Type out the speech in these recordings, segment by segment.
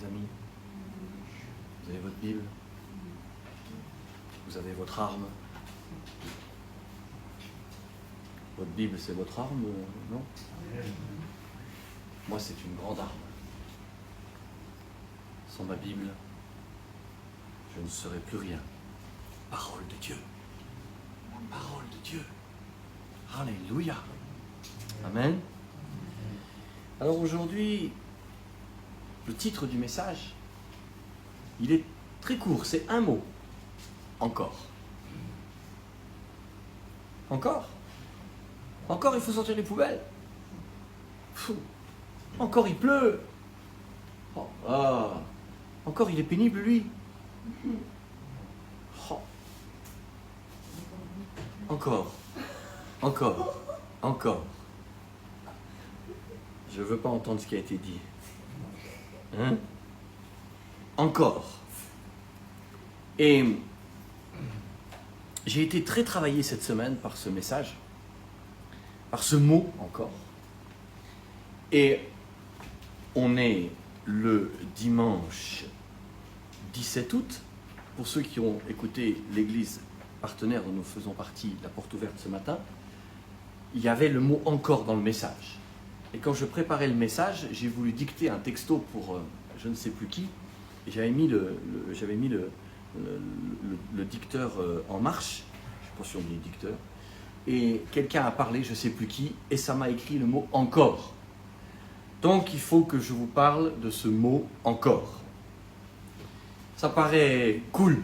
les amis? Vous avez votre Bible? Vous avez votre arme? Votre Bible, c'est votre arme, non? Moi, c'est une grande arme. Sans ma Bible, je ne serais plus rien. Parole de Dieu. Parole de Dieu. Alléluia. Amen. Alors aujourd'hui, le titre du message, il est très court, c'est un mot. Encore. Encore. Encore, il faut sortir les poubelles. Encore, il pleut. Oh, ah. Encore, il est pénible, lui. Oh. Encore. Encore. Encore. Je ne veux pas entendre ce qui a été dit. Hein? Encore. Et j'ai été très travaillé cette semaine par ce message, par ce mot encore. Et on est le dimanche 17 août. Pour ceux qui ont écouté l'église partenaire dont nous faisons partie, la porte ouverte ce matin, il y avait le mot « encore » dans le message. Et quand je préparais le message, j'ai voulu dicter un texto pour je ne sais plus qui, et j'avais mis le dicteur en marche, je ne sais pas si on dit dicteur, et quelqu'un a parlé, je ne sais plus qui, et ça m'a écrit le mot « encore ». Donc il faut que je vous parle de ce mot « encore ». Ça paraît cool.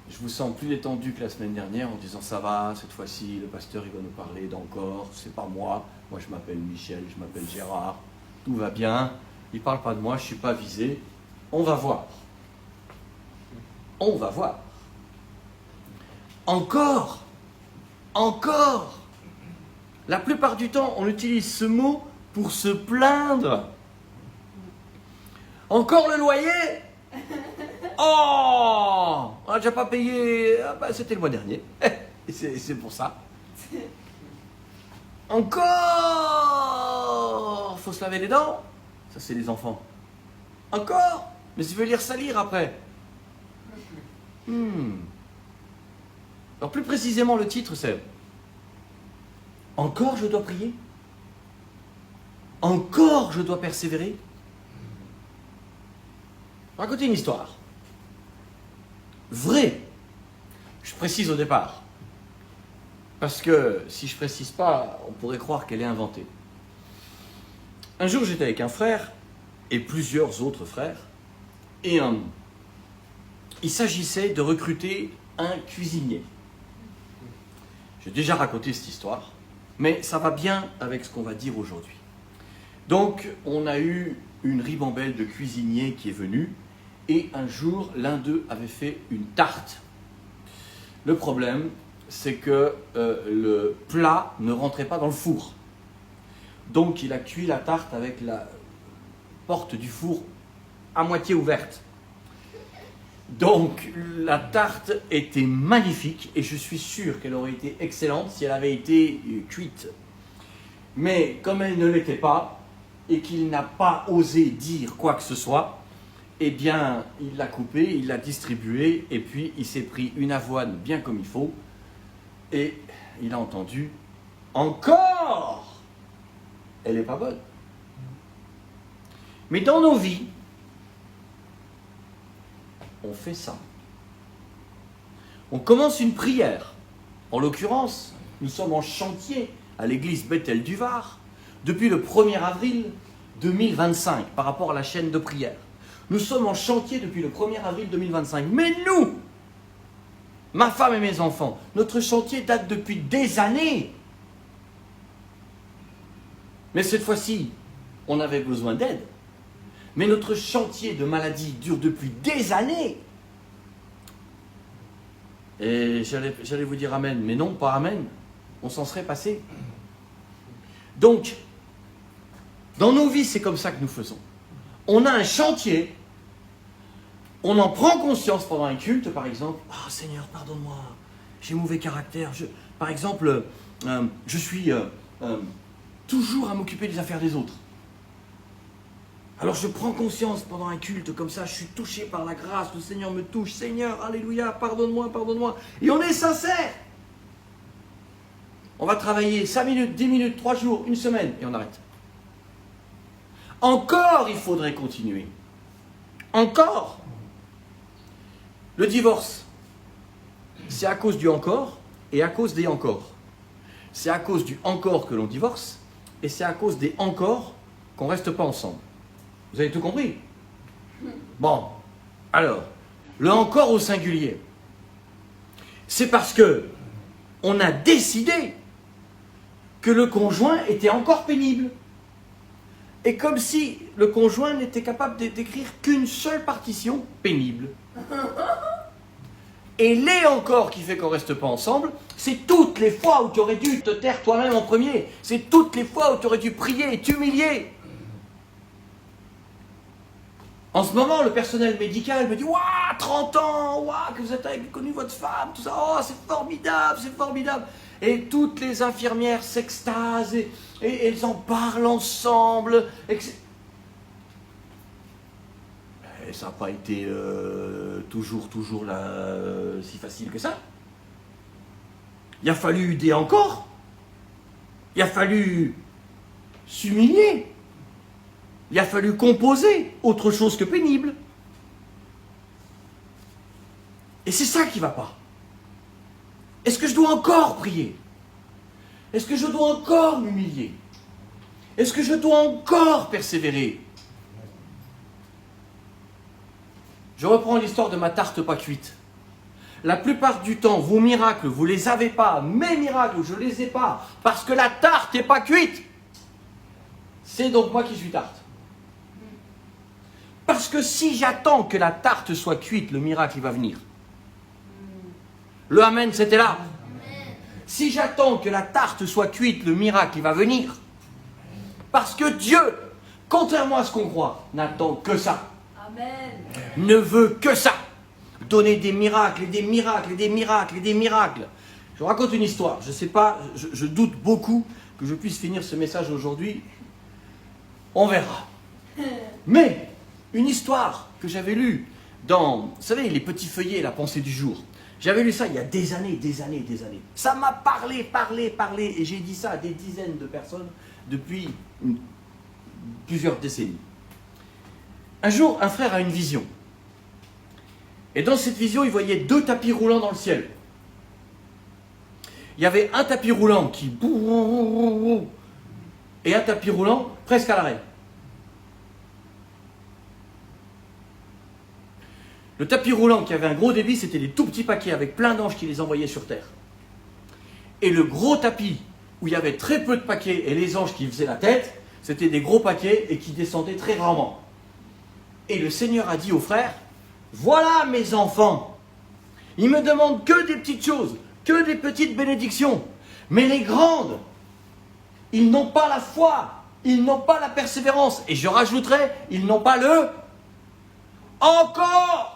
Je vous sens plus détendu que la semaine dernière en disant ça va, cette fois-ci le pasteur il va nous parler d'encore, c'est pas moi, moi je m'appelle Michel, je m'appelle Gérard, tout va bien, il parle pas de moi, je suis pas visé, on va voir. On va voir. Encore. Encore. La plupart du temps on utilise ce mot pour se plaindre. Encore le loyer? Oh, on n'a déjà pas payé. Ah ben, c'était le mois dernier. C'est pour ça. Encore. Faut se laver les dents. Ça, c'est les enfants. Encore. Mais il veut lire salir après. Alors, plus précisément, le titre, c'est encore je dois prier. Encore je dois persévérer. Raconter une histoire. Vrai. Je précise au départ. Parce que si je ne précise pas, on pourrait croire qu'elle est inventée. Un jour, j'étais avec un frère et plusieurs autres frères. Et il s'agissait de recruter un cuisinier. J'ai déjà raconté cette histoire, mais ça va bien avec ce qu'on va dire aujourd'hui. Donc, on a eu une ribambelle de cuisiniers qui est venue. Et un jour, l'un d'eux avait fait une tarte. Le problème, c'est que le plat ne rentrait pas dans le four. Donc, il a cuit la tarte avec la porte du four à moitié ouverte. Donc, la tarte était magnifique et je suis sûr qu'elle aurait été excellente si elle avait été cuite. Mais comme elle ne l'était pas et qu'il n'a pas osé dire quoi que ce soit, eh bien, il l'a coupé, il l'a distribué, et puis il s'est pris une avoine bien comme il faut, et il a entendu « Encore !» Elle n'est pas bonne. Mais dans nos vies, on fait ça. On commence une prière. En l'occurrence, nous sommes en chantier à l'église Bethel du Var depuis le 1er avril 2025 par rapport à la chaîne de prière. Nous sommes en chantier depuis le 1er avril 2025. Mais nous, ma femme et mes enfants, notre chantier date depuis des années. Mais cette fois-ci, on avait besoin d'aide. Mais notre chantier de maladie dure depuis des années. Et j'allais vous dire amen, mais non, pas amen. On s'en serait passé. Donc, dans nos vies, c'est comme ça que nous faisons. On a un chantier, on en prend conscience pendant un culte, par exemple. « Ah, Seigneur, pardonne-moi, j'ai mauvais caractère. Par exemple, je suis toujours à m'occuper des affaires des autres. Alors je prends conscience pendant un culte comme ça, je suis touché par la grâce, le Seigneur me touche, Seigneur, alléluia, pardonne-moi, pardonne-moi. Et on est sincère. On va travailler 5 minutes, 10 minutes, 3 jours, une semaine, et on arrête. Encore, il faudrait continuer. Encore. Le divorce, c'est à cause du encore et à cause des encore. C'est à cause du encore que l'on divorce et c'est à cause des encore qu'on ne reste pas ensemble. Vous avez tout compris? Bon, alors, le encore au singulier, c'est parce que on a décidé que le conjoint était encore pénible. Et comme si le conjoint n'était capable d'écrire qu'une seule partition pénible. Et les encore qui fait qu'on ne reste pas ensemble, c'est toutes les fois où tu aurais dû te taire toi-même en premier. C'est toutes les fois où tu aurais dû prier et t'humilier. En ce moment, le personnel médical me dit « Waouh, 30 ans, waouh, que vous avez connu votre femme, tout ça, oh, c'est formidable, c'est formidable !» Et toutes les infirmières s'extasent et elles en parlent ensemble. Et ça n'a pas été toujours là, si facile que ça. Il a fallu des encore. Il a fallu s'humilier. Il a fallu composer autre chose que pénible. Et c'est ça qui ne va pas. Est-ce que je dois encore prier? Est-ce que je dois encore m'humilier? Est-ce que je dois encore persévérer? Je reprends l'histoire de ma tarte pas cuite. La plupart du temps, vos miracles, vous ne les avez pas. Mes miracles, je ne les ai pas. Parce que la tarte n'est pas cuite. C'est donc moi qui suis tarte. Parce que si j'attends que la tarte soit cuite, le miracle il va venir. Le Amen, c'était là. Si j'attends que la tarte soit cuite, le miracle il va venir. Parce que Dieu, contrairement à ce qu'on croit, n'attend que ça. Amen. Ne veut que ça. Donner des miracles et des miracles et des miracles et des miracles. Je vous raconte une histoire. Je ne sais pas, je doute beaucoup que je puisse finir ce message aujourd'hui. On verra. Mais une histoire que j'avais lue dans, vous savez, les petits feuillets, la pensée du jour. J'avais lu ça il y a des années. Ça m'a parlé, et j'ai dit ça à des dizaines de personnes depuis plusieurs décennies. Un jour, un frère a une vision. Et dans cette vision, il voyait 2 tapis roulants dans le ciel. Il y avait un tapis roulant qui... et un tapis roulant presque à l'arrêt. Le tapis roulant qui avait un gros débit, c'était des tout petits paquets avec plein d'anges qui les envoyaient sur terre. Et le gros tapis, où il y avait très peu de paquets et les anges qui faisaient la tête, c'était des gros paquets et qui descendaient très rarement. Et le Seigneur a dit aux frères, « Voilà mes enfants, ils me demandent que des petites choses, que des petites bénédictions. Mais les grandes, ils n'ont pas la foi, ils n'ont pas la persévérance. Et je rajouterai, ils n'ont pas le encore.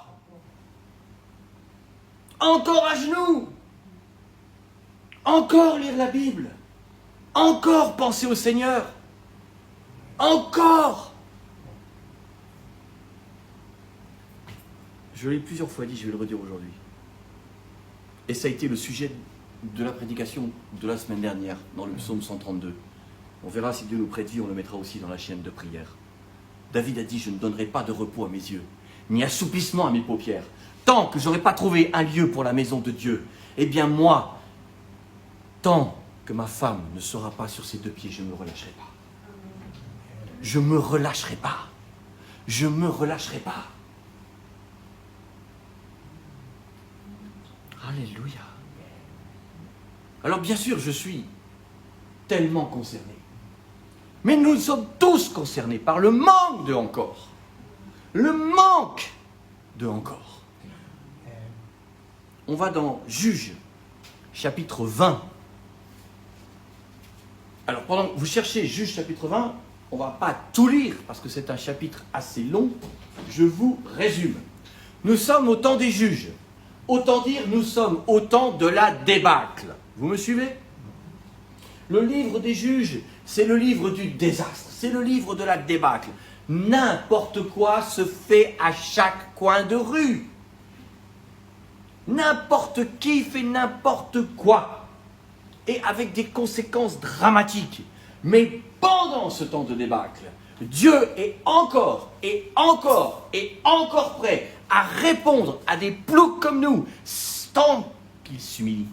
Encore à genoux. Encore lire la Bible. Encore penser au Seigneur. Encore. » Je l'ai plusieurs fois dit, je vais le redire aujourd'hui. Et ça a été le sujet de la prédication de la semaine dernière, dans le psaume 132. On verra si Dieu nous prête vie, on le mettra aussi dans la chaîne de prière. David a dit, je ne donnerai pas de repos à mes yeux, ni assoupissement à mes paupières, tant que je n'aurai pas trouvé un lieu pour la maison de Dieu. Eh bien moi, tant que ma femme ne sera pas sur ses 2 pieds, je ne me relâcherai pas. Je me relâcherai pas. Je me relâcherai pas. Alléluia. Alors bien sûr, je suis tellement concerné. Mais nous sommes tous concernés par le manque de encore. Le manque de encore. On va dans Juges, chapitre 20. Alors pendant que vous cherchez Juges, chapitre 20, on ne va pas tout lire, parce que c'est un chapitre assez long. Je vous résume. Nous sommes au temps des juges. Autant dire, nous sommes au temps de la débâcle. Vous me suivez? Le livre des juges, c'est le livre du désastre. C'est le livre de la débâcle. N'importe quoi se fait à chaque coin de rue. N'importe qui fait n'importe quoi. Et avec des conséquences dramatiques. Mais pendant ce temps de débâcle, Dieu est encore et encore et encore prêt à répondre à des ploucs comme nous, tant qu'il s'humilie.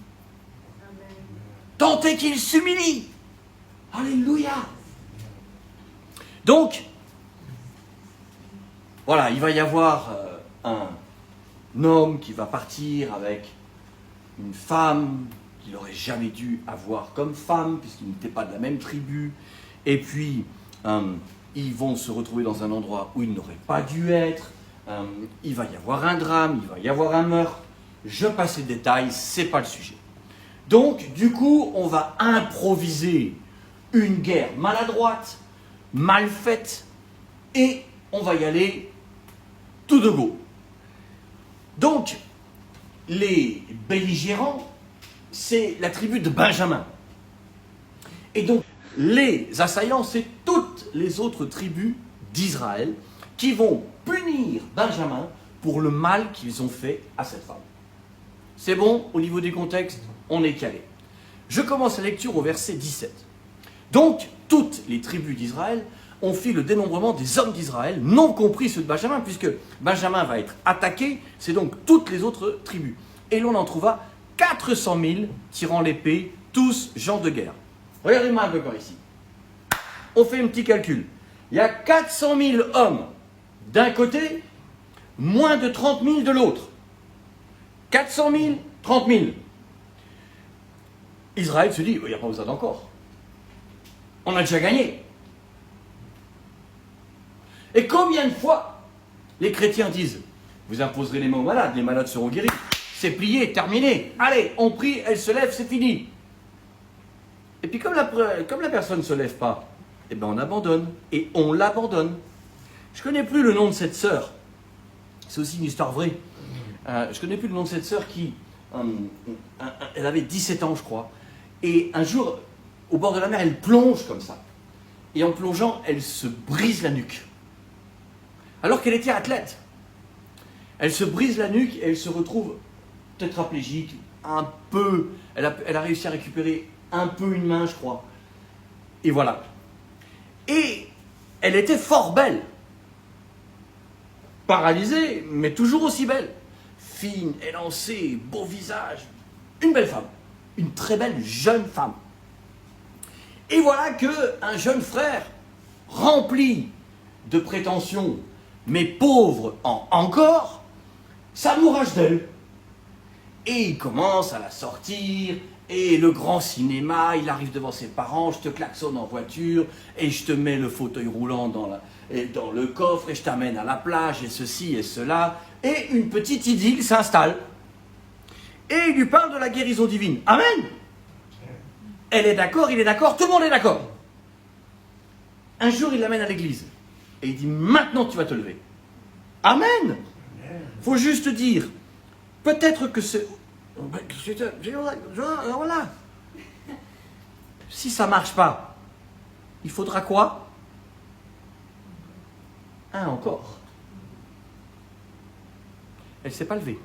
Tant est qu'il s'humilie. Alléluia. Donc, voilà, il va y avoir un homme qui va partir avec une femme qu'il n'aurait jamais dû avoir comme femme, puisqu'il n'était pas de la même tribu. Et puis, ils vont se retrouver dans un endroit où ils n'auraient pas dû être. Il va y avoir un drame, il va y avoir un meurtre. Je passe les détails, c'est pas le sujet. Donc, du coup, on va improviser une guerre maladroite, mal faite, et on va y aller tout de go. Donc, les belligérants, c'est la tribu de Benjamin. Et donc, les assaillants, c'est toutes les autres tribus d'Israël qui vont punir Benjamin pour le mal qu'ils ont fait à cette femme. C'est bon, au niveau du contexte, on est calé. Je commence la lecture au verset 17. Donc, toutes les tribus d'Israël ont fait le dénombrement des hommes d'Israël, non compris ceux de Benjamin, puisque Benjamin va être attaqué, c'est donc toutes les autres tribus. Et l'on en trouva 400 000 tirant l'épée, tous gens de guerre. Regardez-moi un peu par ici. On fait un petit calcul. Il y a 400 000 hommes d'un côté, moins de 30 000 de l'autre. 400 000, 30 000. Israël se dit, il n'y a pas besoin d'encore. On a déjà gagné. Et combien de fois les chrétiens disent, vous imposerez les mains aux malades, les malades seront guéris. C'est plié, terminé. Allez, on prie, elle se lève, c'est fini. Et puis comme la personne ne se lève pas, eh ben on abandonne. Et on l'abandonne. Je ne connais plus le nom de cette sœur. C'est aussi une histoire vraie. Je ne connais plus le nom de cette sœur qui... elle avait 17 ans, je crois. Et un jour, au bord de la mer, elle plonge comme ça. Et en plongeant, elle se brise la nuque. Alors qu'elle était athlète. Elle se brise la nuque et elle se retrouve tétraplégique, un peu... Elle a réussi à récupérer un peu une main, je crois. Et voilà. Et elle était fort belle. Paralysée, mais toujours aussi belle. Fine, élancée, beau visage. Une belle femme. Une très belle jeune femme. Et voilà qu'un jeune frère, rempli de prétentions, mais pauvre en encore, s'amourage d'elle. Et il commence à la sortir, et le grand cinéma, il arrive devant ses parents, je te klaxonne en voiture, et je te mets le fauteuil roulant dans le coffre, et je t'amène à la plage, et ceci et cela, et une petite idylle s'installe. Et il lui parle de la guérison divine. Amen. Elle est d'accord, il est d'accord, tout le monde est d'accord. Un jour, il l'amène à l'église, et il dit, maintenant tu vas te lever. Amen. Faut juste dire, peut-être que c'est... Voilà. Si ça ne marche pas, il faudra quoi? Un encore. Elle ne s'est pas levée.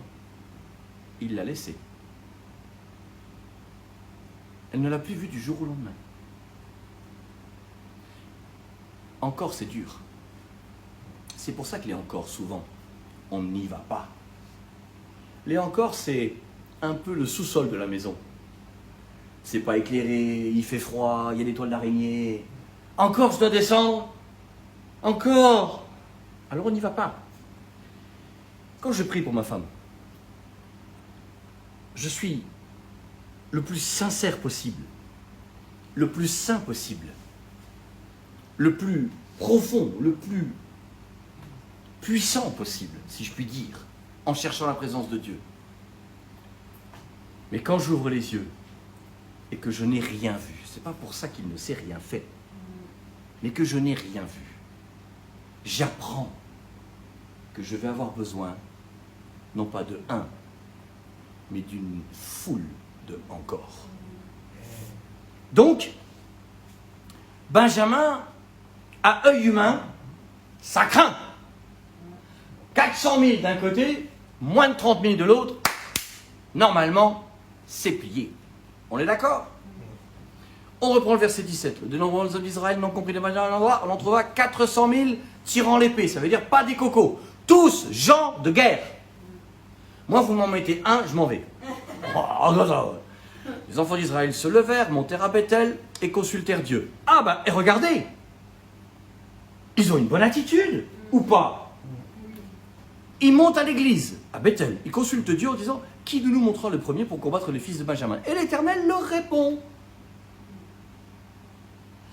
Il l'a laissée. Elle ne l'a plus vue du jour au lendemain. Encore, c'est dur. C'est pour ça que les encore, souvent, on n'y va pas. Les encore, c'est un peu le sous-sol de la maison. C'est pas éclairé, il fait froid, il y a des toiles d'araignée. Encore, je dois descendre. Encore. Alors on n'y va pas. Quand je prie pour ma femme, je suis le plus sincère possible, le plus saint possible, le plus profond, le plus puissant possible, si je puis dire, en cherchant la présence de Dieu. Mais quand j'ouvre les yeux et que je n'ai rien vu, c'est pas pour ça qu'il ne s'est rien fait, mais que je n'ai rien vu, j'apprends que je vais avoir besoin, non pas de un, mais d'une foule de encore. Donc, Benjamin, à œil humain, Ça craint. 400 000 d'un côté, moins de 30 000 de l'autre. Normalement, c'est plié. On est d'accord? On reprend le verset 17. De nombreux hommes d'Israël n'ont compris de manière à l'endroit. On en trouva 400 000 tirant l'épée. Ça veut dire pas des cocos. Tous gens de guerre. Moi, vous m'en mettez un, je m'en vais. Les enfants d'Israël se levèrent, montèrent à Bethel et consultèrent Dieu. Ah ben, et regardez, ils ont une bonne attitude, ou pas? Ils montent à l'église, à Bethel. Ils consultent Dieu en disant, qui de nous montrera le premier pour combattre les fils de Benjamin? Et l'Éternel leur répond.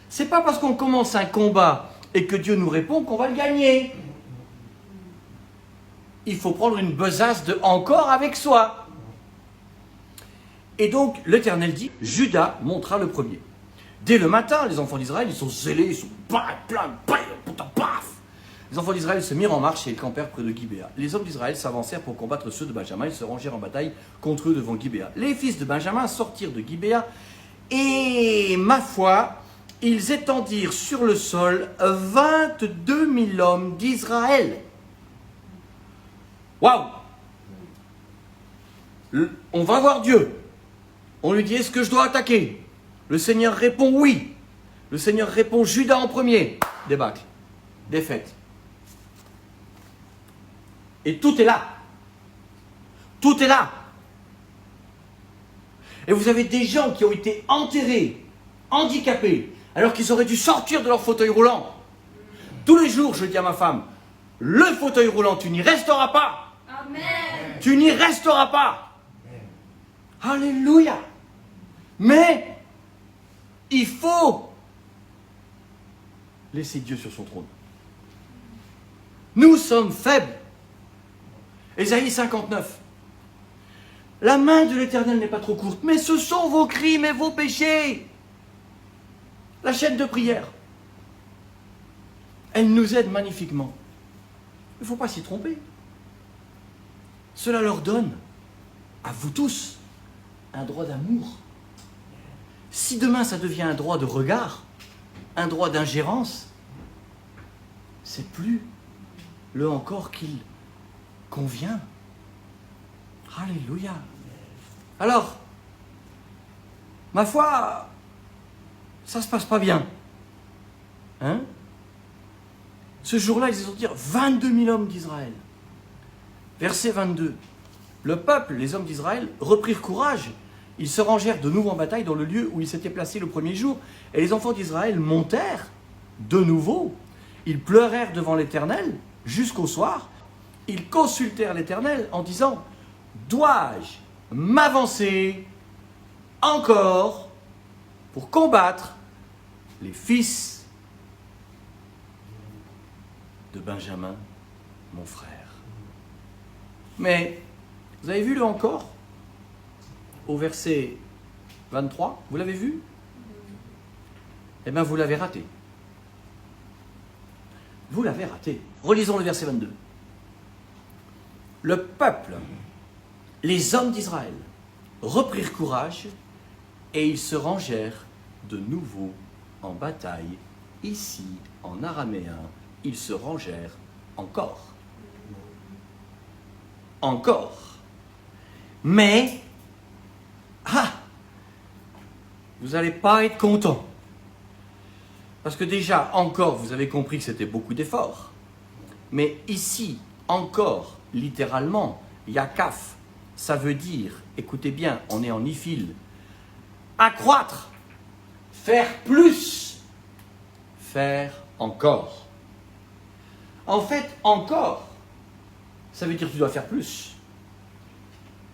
C'est pas parce qu'on commence un combat et que Dieu nous répond qu'on va le gagner. Il faut prendre une besace de encore avec soi. Et donc, l'Éternel dit, Judas montera le premier. Dès le matin, les enfants d'Israël, ils sont zélés, ils sont paf. Les enfants d'Israël se mirent en marche et ils campèrent près de Gibéa. Les hommes d'Israël s'avancèrent pour combattre ceux de Benjamin. Ils se rangèrent en bataille contre eux devant Gibéa. Les fils de Benjamin sortirent de Gibéa et, ma foi, ils étendirent sur le sol 22 000 hommes d'Israël. Waouh! On va voir Dieu. On lui dit, est-ce que je dois attaquer? Le Seigneur répond oui. Le Seigneur répond Judas en premier. Débâcle. Défaite. Et tout est là. Tout est là. Et vous avez des gens qui ont été enterrés, handicapés, alors qu'ils auraient dû sortir de leur fauteuil roulant. Tous les jours, je dis à ma femme, le fauteuil roulant, tu n'y resteras pas. Amen. Tu n'y resteras pas. Alléluia. Mais il faut laisser Dieu sur son trône. Nous sommes faibles. Ésaïe 59. La main de l'Éternel n'est pas trop courte, mais ce sont vos crimes et vos péchés. La chaîne de prière, elle nous aide magnifiquement. Il ne faut pas s'y tromper. Cela leur donne, à vous tous, un droit d'amour. Si demain ça devient un droit de regard, un droit d'ingérence, c'est plus le encore qu'il convient. Alléluia. Alors, ma foi, ça se passe pas bien. Hein? Ce jour-là, ils ont dit 22 000 hommes d'Israël. Verset 22. Le peuple, les hommes d'Israël, reprirent courage. Ils se rangèrent de nouveau en bataille dans le lieu où ils s'étaient placés le premier jour. Et les enfants d'Israël montèrent de nouveau. Ils pleurèrent devant l'Éternel jusqu'au soir. Ils consultèrent l'Éternel en disant, dois-je m'avancer encore pour combattre les fils de Benjamin, mon frère? Mais, vous avez vu le encore au verset 23, vous l'avez vu? Eh bien, vous l'avez raté. Vous l'avez raté. Relisons le verset 22. Le peuple, les hommes d'Israël, reprirent courage et ils se rangèrent de nouveau en bataille. Ici, en araméen, ils se rangèrent encore. Encore. Mais, vous n'allez pas être content. Parce que déjà, encore, vous avez compris que c'était beaucoup d'efforts. Mais ici, encore, littéralement, yakaf, ça veut dire, écoutez bien, on est en ifil, accroître, faire plus, faire encore. En fait, encore, ça veut dire que tu dois faire plus.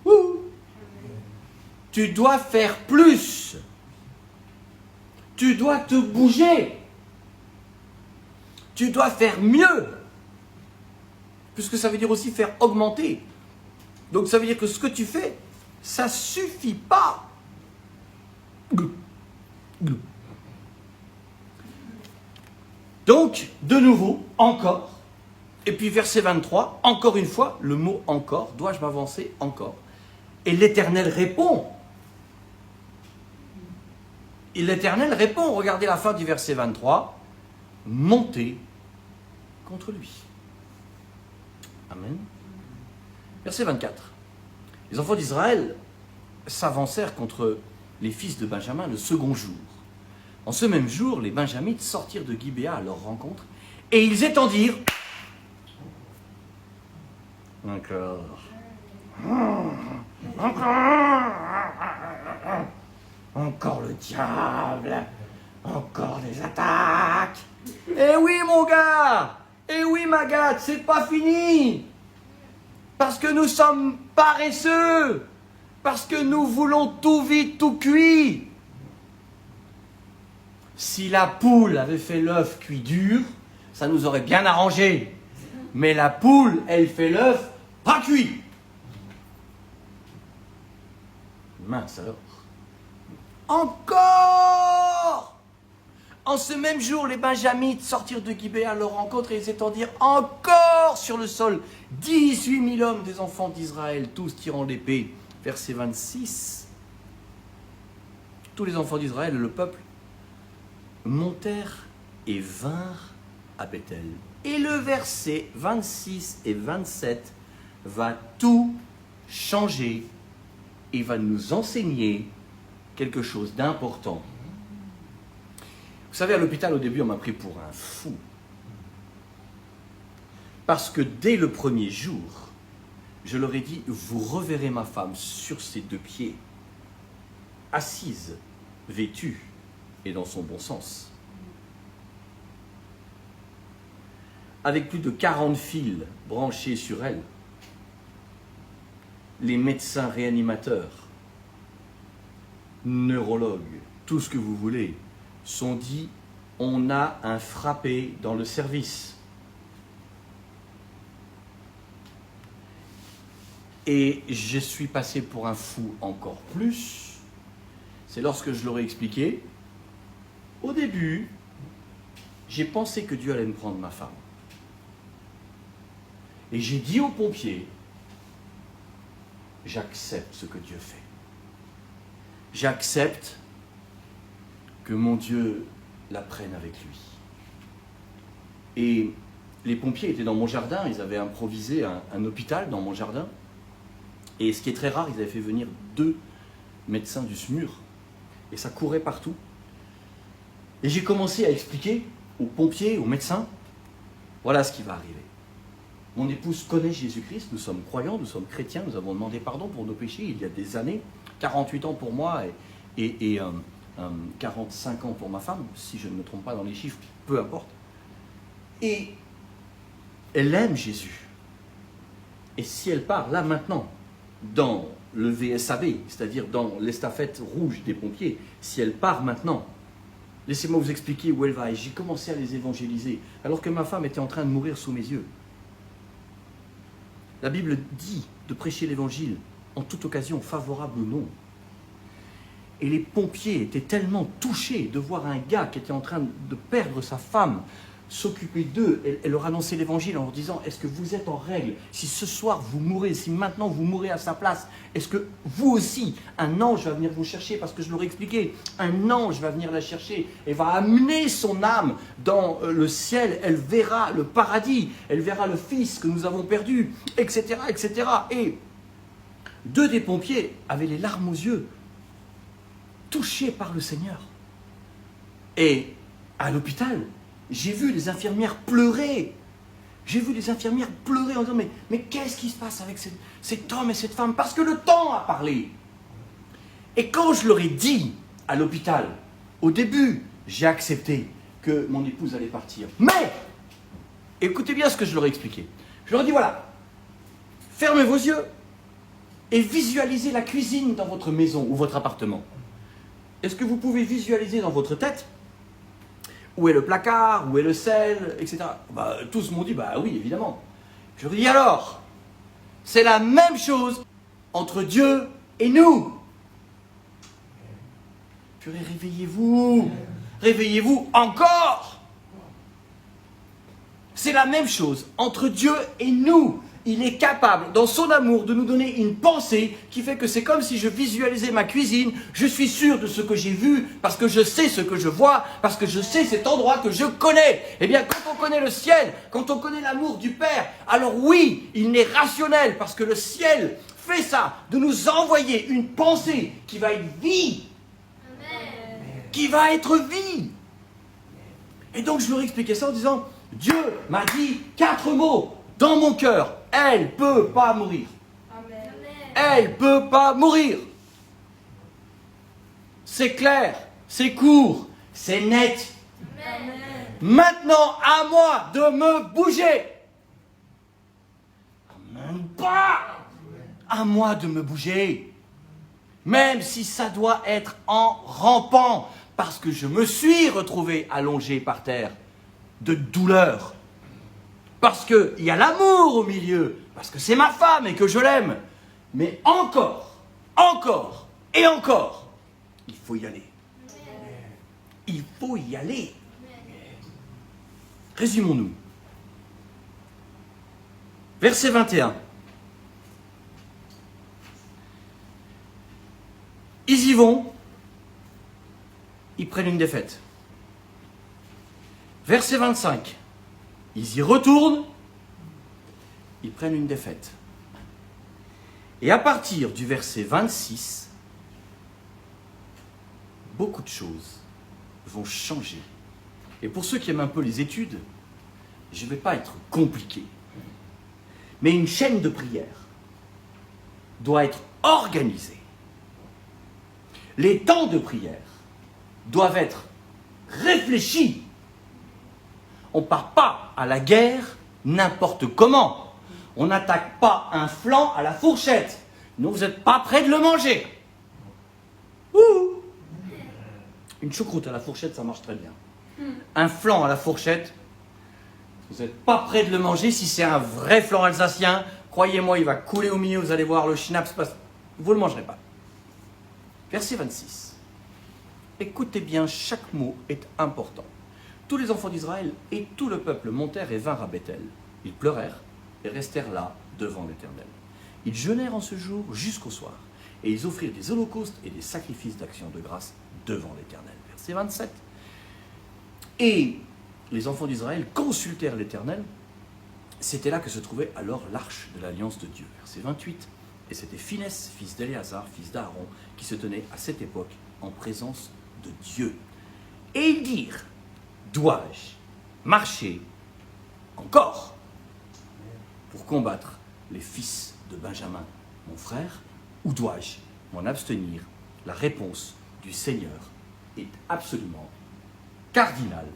Ouh. Tu dois faire plus. Tu dois te bouger. Tu dois faire mieux. Puisque ça veut dire aussi faire augmenter. Donc ça veut dire que ce que tu fais, ça ne suffit pas. Donc, de nouveau, encore. Et puis verset 23, encore une fois, le mot encore, dois-je m'avancer encore? Et l'Éternel répond. Et l'Éternel répond, regardez la fin du verset 23, montez contre lui. Amen. Verset 24. Les enfants d'Israël s'avancèrent contre les fils de Benjamin le second jour. En ce même jour, les Benjamites sortirent de Gibéa à leur rencontre, et ils étendirent encore le diable, encore des attaques. Eh oui mon gars, eh oui ma gâte, c'est pas fini. Parce que nous sommes paresseux, parce que nous voulons tout vite, tout cuit. Si la poule avait fait l'œuf cuit dur, ça nous aurait bien arrangé. Mais la poule, elle fait l'œuf pas cuit. Mince alors. Encore! En ce même jour, les Benjamites sortirent de Gibéa à leur rencontre et ils étendirent encore sur le sol 18 000 hommes des enfants d'Israël, tous tirant l'épée. Verset 26. Tous les enfants d'Israël et le peuple montèrent et vinrent à Bethel. Et le verset 26 et 27 va tout changer et va nous enseigner quelque chose d'important. Vous savez, à l'hôpital, au début, on m'a pris pour un fou. Parce que dès le premier jour, je leur ai dit, vous reverrez ma femme sur ses deux pieds, assise, vêtue et dans son bon sens. Avec plus de 40 fils branchés sur elle, les médecins réanimateurs, neurologues, tout ce que vous voulez, sont dit, on a un frappé dans le service. Et je suis passé pour un fou encore plus. C'est lorsque je leur ai expliqué, au début, j'ai pensé que Dieu allait me prendre ma femme. Et j'ai dit aux pompiers, j'accepte ce que Dieu fait. J'accepte que mon Dieu la prenne avec lui. Et les pompiers étaient dans mon jardin, ils avaient improvisé un hôpital dans mon jardin. Et ce qui est très rare, ils avaient fait venir 2 médecins du SMUR. Et ça courait partout. Et j'ai commencé à expliquer aux pompiers, aux médecins, voilà ce qui va arriver. Mon épouse connaît Jésus-Christ, nous sommes croyants, nous sommes chrétiens, nous avons demandé pardon pour nos péchés il y a des années, 48 ans pour moi et 45 ans pour ma femme, si je ne me trompe pas dans les chiffres, peu importe. Et elle aime Jésus. Et si elle part là maintenant, dans le VSAB, c'est-à-dire dans l'estafette rouge des pompiers, si elle part maintenant, laissez-moi vous expliquer où elle va. Et j'ai commencé à les évangéliser, alors que ma femme était en train de mourir sous mes yeux. La Bible dit de prêcher l'évangile en toute occasion, favorable ou non. Et les pompiers étaient tellement touchés de voir un gars qui était en train de perdre sa femme, s'occuper d'eux et leur annoncer l'évangile en leur disant, est-ce que vous êtes en règle? Si ce soir vous mourrez, si maintenant vous mourrez à sa place, est-ce que vous aussi, un ange va venir vous chercher? Parce que je leur ai expliqué, un ange va venir la chercher et va amener son âme dans le ciel, elle verra le paradis, elle verra le fils que nous avons perdu, etc., etc. Et 2 des pompiers avaient les larmes aux yeux, touchés par le Seigneur. Et à l'hôpital, j'ai vu les infirmières pleurer. J'ai vu les infirmières pleurer en disant, mais qu'est-ce qui se passe avec cet homme et cette femme? Parce que le temps a parlé. Et quand je leur ai dit à l'hôpital, au début, j'ai accepté que mon épouse allait partir. Mais, écoutez bien ce que je leur ai expliqué. Je leur ai dit, voilà, fermez vos yeux et visualisez la cuisine dans votre maison ou votre appartement. Est-ce que vous pouvez visualiser dans votre tête où est le placard, où est le sel, etc. Tous m'ont dit, oui, évidemment. Je leur ai dit, alors, c'est la même chose entre Dieu et nous. Purée, réveillez-vous. Réveillez-vous encore. C'est la même chose entre Dieu et nous. il est capable, dans son amour, de nous donner une pensée qui fait que c'est comme si je visualisais ma cuisine. Je suis sûr de ce que j'ai vu, parce que je sais ce que je vois, parce que je sais cet endroit que je connais. Eh bien, quand on connaît le ciel, quand on connaît l'amour du Père, alors oui, il n'est rationnel, parce que le ciel fait ça, de nous envoyer une pensée qui va être vie. Amen. Qui va être vie. Et donc, je leur expliquais ça en disant, Dieu m'a dit 4 mots dans mon cœur. Elle ne peut pas mourir. Amen. Elle ne peut pas mourir. C'est clair, c'est court, c'est net. Amen. Maintenant, à moi de me bouger. Même pas. À moi de me bouger. Même si ça doit être en rampant. Parce que je me suis retrouvé allongé par terre de douleur. Parce qu'il y a l'amour au milieu. Parce que c'est ma femme et que je l'aime. Mais encore et encore, il faut y aller. Il faut y aller. Résumons-nous. Verset 21. Ils y vont. Ils prennent une défaite. Verset 25. Ils y retournent. Ils prennent une défaite. Et à partir du verset 26, beaucoup de choses vont changer. Et pour ceux qui aiment un peu les études, je ne vais pas être compliqué. Mais une chaîne de prière doit être organisée. Les temps de prière doivent être réfléchis. On ne part pas à la guerre n'importe comment. On n'attaque pas un flanc à la fourchette. Non, vous n'êtes pas prêt de le manger. Ouh. Une choucroute à la fourchette, ça marche très bien. Un flanc à la fourchette, vous n'êtes pas prêt de le manger. Si c'est un vrai flanc alsacien, croyez-moi, il va couler au milieu, vous allez voir, le schnaps passe. Vous ne le mangerez pas. Verset 26. Écoutez bien, chaque mot est important. Tous les enfants d'Israël et tout le peuple montèrent et vinrent à Bethel. Ils pleurèrent et restèrent là devant l'Éternel. Ils jeûnèrent en ce jour jusqu'au soir, et ils offrirent des holocaustes et des sacrifices d'action de grâce devant l'Éternel. Verset 27. Et les enfants d'Israël consultèrent l'Éternel. C'était là que se trouvait alors l'arche de l'alliance de Dieu. Verset 28. Et c'était Phinès, fils d'Éléazar, fils d'Aaron, qui se tenait à cette époque en présence de Dieu. Et ils dirent, dois-je marcher encore pour combattre les fils de Benjamin, mon frère, ou dois-je m'en abstenir? La réponse du Seigneur est absolument cardinale,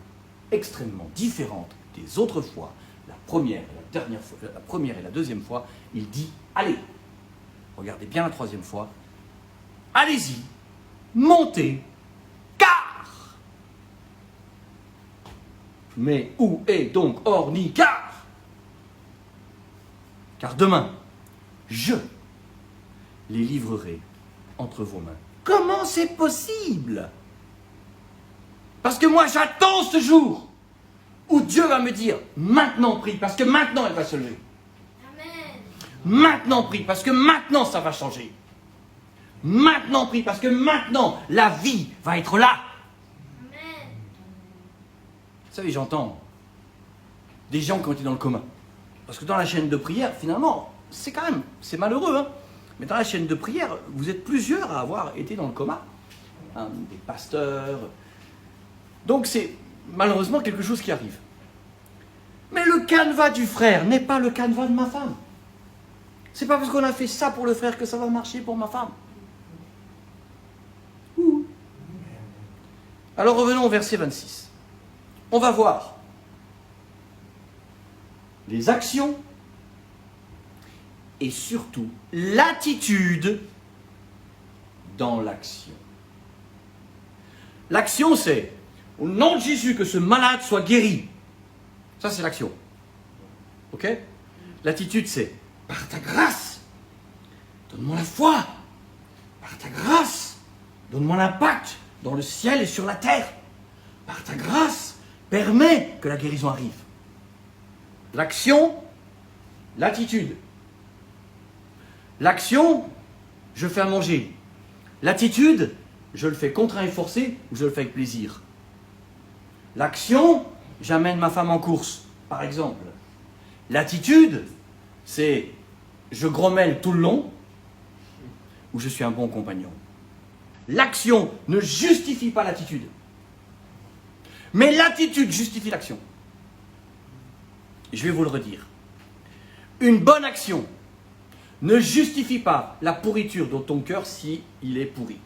extrêmement différente des autres fois. La première et la deuxième fois, il dit, allez, regardez bien la troisième fois, allez-y, montez, car. Mais où est donc Ornicar? Car demain, je les livrerai entre vos mains. Comment c'est possible? Parce que moi, j'attends ce jour où Dieu va me dire, maintenant prie, parce que maintenant elle va se lever. Amen. Maintenant prie, parce que maintenant ça va changer. Maintenant prie, parce que maintenant la vie va être là. Amen. Vous savez, j'entends des gens qui ont été dans le coma. Parce que dans la chaîne de prière, finalement, c'est malheureux, hein. Mais dans la chaîne de prière, vous êtes plusieurs à avoir été dans le coma. Hein, des pasteurs. Donc c'est malheureusement quelque chose qui arrive. Mais le canevas du frère n'est pas le canevas de ma femme. C'est pas parce qu'on a fait ça pour le frère que ça va marcher pour ma femme. Ouh. Alors revenons au verset 26. On va voir les actions et surtout l'attitude dans l'action. L'action, c'est au nom de Jésus que ce malade soit guéri. Ça, c'est l'action. Ok? L'attitude, c'est par ta grâce, donne-moi la foi. Par ta grâce, donne-moi l'impact dans le ciel et sur la terre. Par ta grâce, permets que la guérison arrive. L'action L'attitude. L'action, je fais à manger. L'attitude, je le fais contraint et forcé ou je le fais avec plaisir. L'action, j'amène ma femme en course, par exemple. L'attitude, c'est je grommelle tout le long ou je suis un bon compagnon. L'action ne justifie pas l'attitude. Mais l'attitude justifie l'action. Je vais vous le redire. Une bonne action ne justifie pas la pourriture de ton cœur si il est pourri.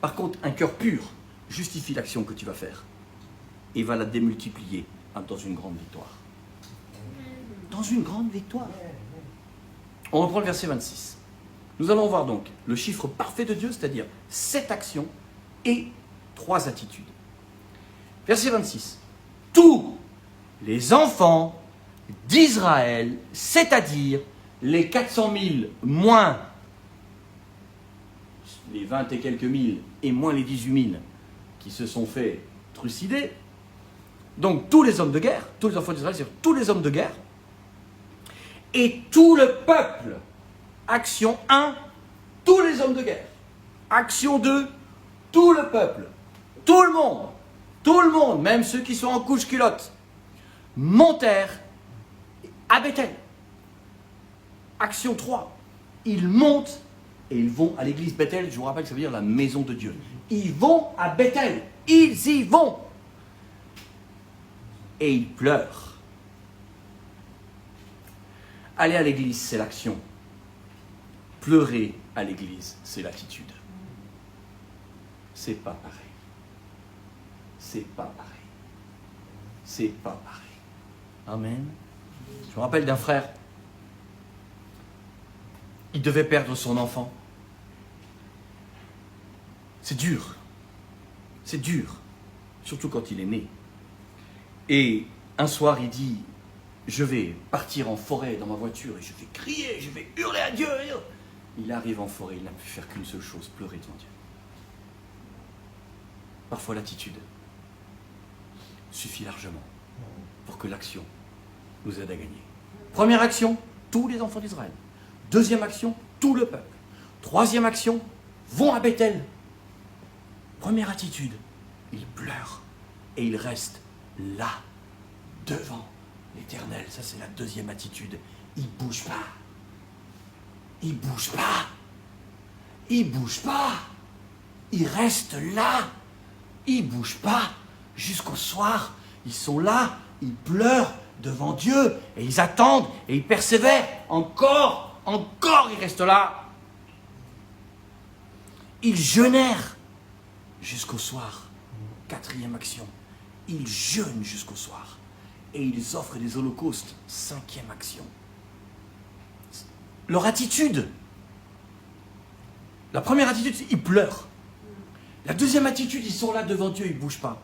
Par contre, un cœur pur justifie l'action que tu vas faire et va la démultiplier dans une grande victoire. Dans une grande victoire. On reprend le verset 26. Nous allons voir donc le chiffre parfait de Dieu, c'est-à-dire 7 actions et 3 attitudes. Verset 26. Tous les enfants d'Israël, c'est-à-dire les 400 000 moins les 20 et quelques mille et moins les 18 000 qui se sont fait trucider, donc tous les hommes de guerre, tous les enfants d'Israël, c'est-à-dire tous les hommes de guerre, et tout le peuple. Action 1, tous les hommes de guerre. Action 2, tout le peuple. Tout le monde, même ceux qui sont en couche-culotte, montèrent à Bethel. Action 3, ils montent et ils vont à l'église Bethel. Je vous rappelle que ça veut dire la maison de Dieu. Ils vont à Bethel, ils y vont. Et ils pleurent. Aller à l'église, c'est l'action. Pleurer à l'église, c'est l'attitude. C'est pas pareil. C'est pas pareil. C'est pas pareil. Amen. Je me rappelle d'un frère. Il devait perdre son enfant. C'est dur. C'est dur. Surtout quand il est né. Et un soir, il dit, je vais partir en forêt dans ma voiture et je vais crier, je vais hurler à Dieu. Il arrive en forêt, il n'a pu faire qu'une seule chose, pleurer devant Dieu. Parfois l'attitude suffit largement pour que l'action nous aide à gagner. Première action, tous les enfants d'Israël. Deuxième action, tout le peuple. Troisième action, vont à Bethel. Première attitude, ils pleurent et ils restent là, devant l'Éternel. Ça, c'est la deuxième attitude. Ils ne bougent pas. Ils ne bougent pas. Ils ne bougent pas. Ils restent là. Ils ne bougent pas. Jusqu'au soir, ils sont là, ils pleurent devant Dieu et ils attendent et ils persévèrent. Encore, ils restent là. Ils jeûnèrent jusqu'au soir. Quatrième action. Ils jeûnent jusqu'au soir. Et ils offrent des holocaustes. Cinquième action. Leur attitude. La première attitude, c'est ils pleurent. La deuxième attitude, ils sont là devant Dieu, ils ne bougent pas.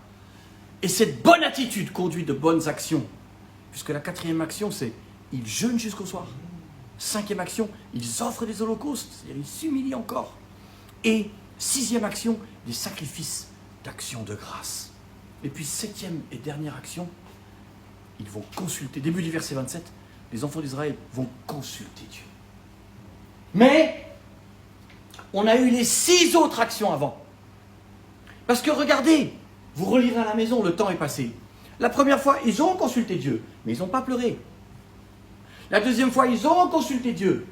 Et cette bonne attitude conduit de bonnes actions. Puisque la quatrième action, c'est ils jeûnent jusqu'au soir. Cinquième action, ils offrent des holocaustes. C'est-à-dire ils s'humilient encore. Et sixième action, des sacrifices d'action de grâce. Et puis septième et dernière action, ils vont consulter. Début du verset 27, les enfants d'Israël vont consulter Dieu. Mais on a eu les 6 autres actions avant. Parce que regardez, vous relirez à la maison, le temps est passé. La première fois, ils ont consulté Dieu, mais ils n'ont pas pleuré. La deuxième fois, ils ont consulté Dieu.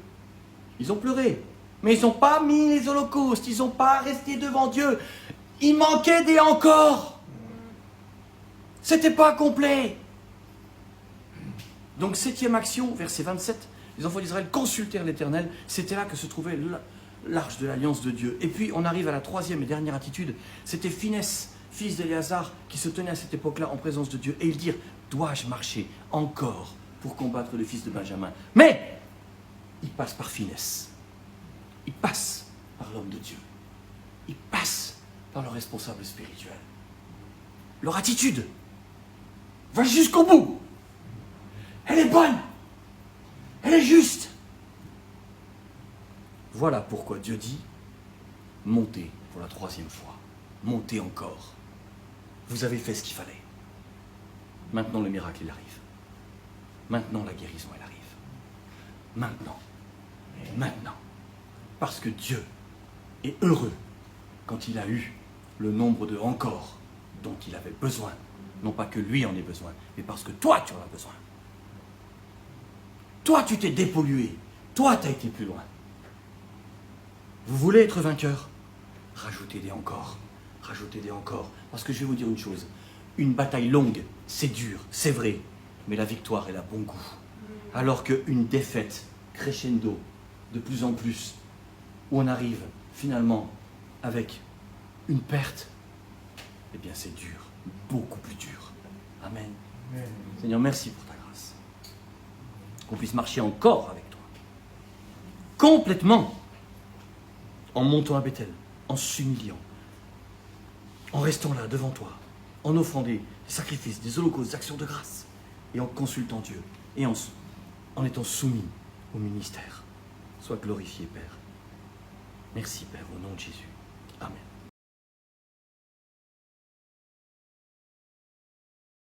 Ils ont pleuré. Mais ils n'ont pas mis les holocaustes, ils n'ont pas resté devant Dieu. Il manquait des encore. C'était pas complet. Donc, septième action, verset 27, les enfants d'Israël consultèrent l'Éternel. C'était là que se trouvait l'arche de l'alliance de Dieu. Et puis, on arrive à la troisième et dernière attitude. C'était Phinehas, fils d'Éléazar, qui se tenait à cette époque-là en présence de Dieu. Et ils dirent, dois-je marcher encore pour combattre le fils de Benjamin? Mais, il passe par Phinehas. Il passe par l'homme de Dieu. Il passe par le responsable spirituel. Leur attitude va jusqu'au bout. Elle est bonne. Elle est juste. Voilà pourquoi Dieu dit, montez pour la troisième fois. Montez encore. Vous avez fait ce qu'il fallait. Maintenant le miracle, il arrive. Maintenant la guérison, elle arrive. maintenant. Maintenant. Parce que Dieu est heureux quand il a eu le nombre de encore dont il avait besoin. Non pas que lui en ait besoin, mais parce que toi tu en as besoin. Toi tu t'es dépollué. Toi tu as été plus loin. Vous voulez être vainqueur? Rajoutez des encore. Rajoutez des encore. Parce que je vais vous dire une chose. Une bataille longue, c'est dur, c'est vrai. Mais la victoire, elle a bon goût. Alors qu'une défaite crescendo, de plus en plus, où on arrive finalement avec une perte, eh bien c'est dur, beaucoup plus dur. Amen. Amen. Seigneur, merci pour ta grâce. Qu'on puisse marcher encore avec toi. Complètement. En montant à Bethel, en s'humiliant, en restant là devant toi, en offrant des sacrifices, des holocaustes, des actions de grâce, et en consultant Dieu, et en étant soumis au ministère. Sois glorifié, Père. Merci, Père, au nom de Jésus. Amen.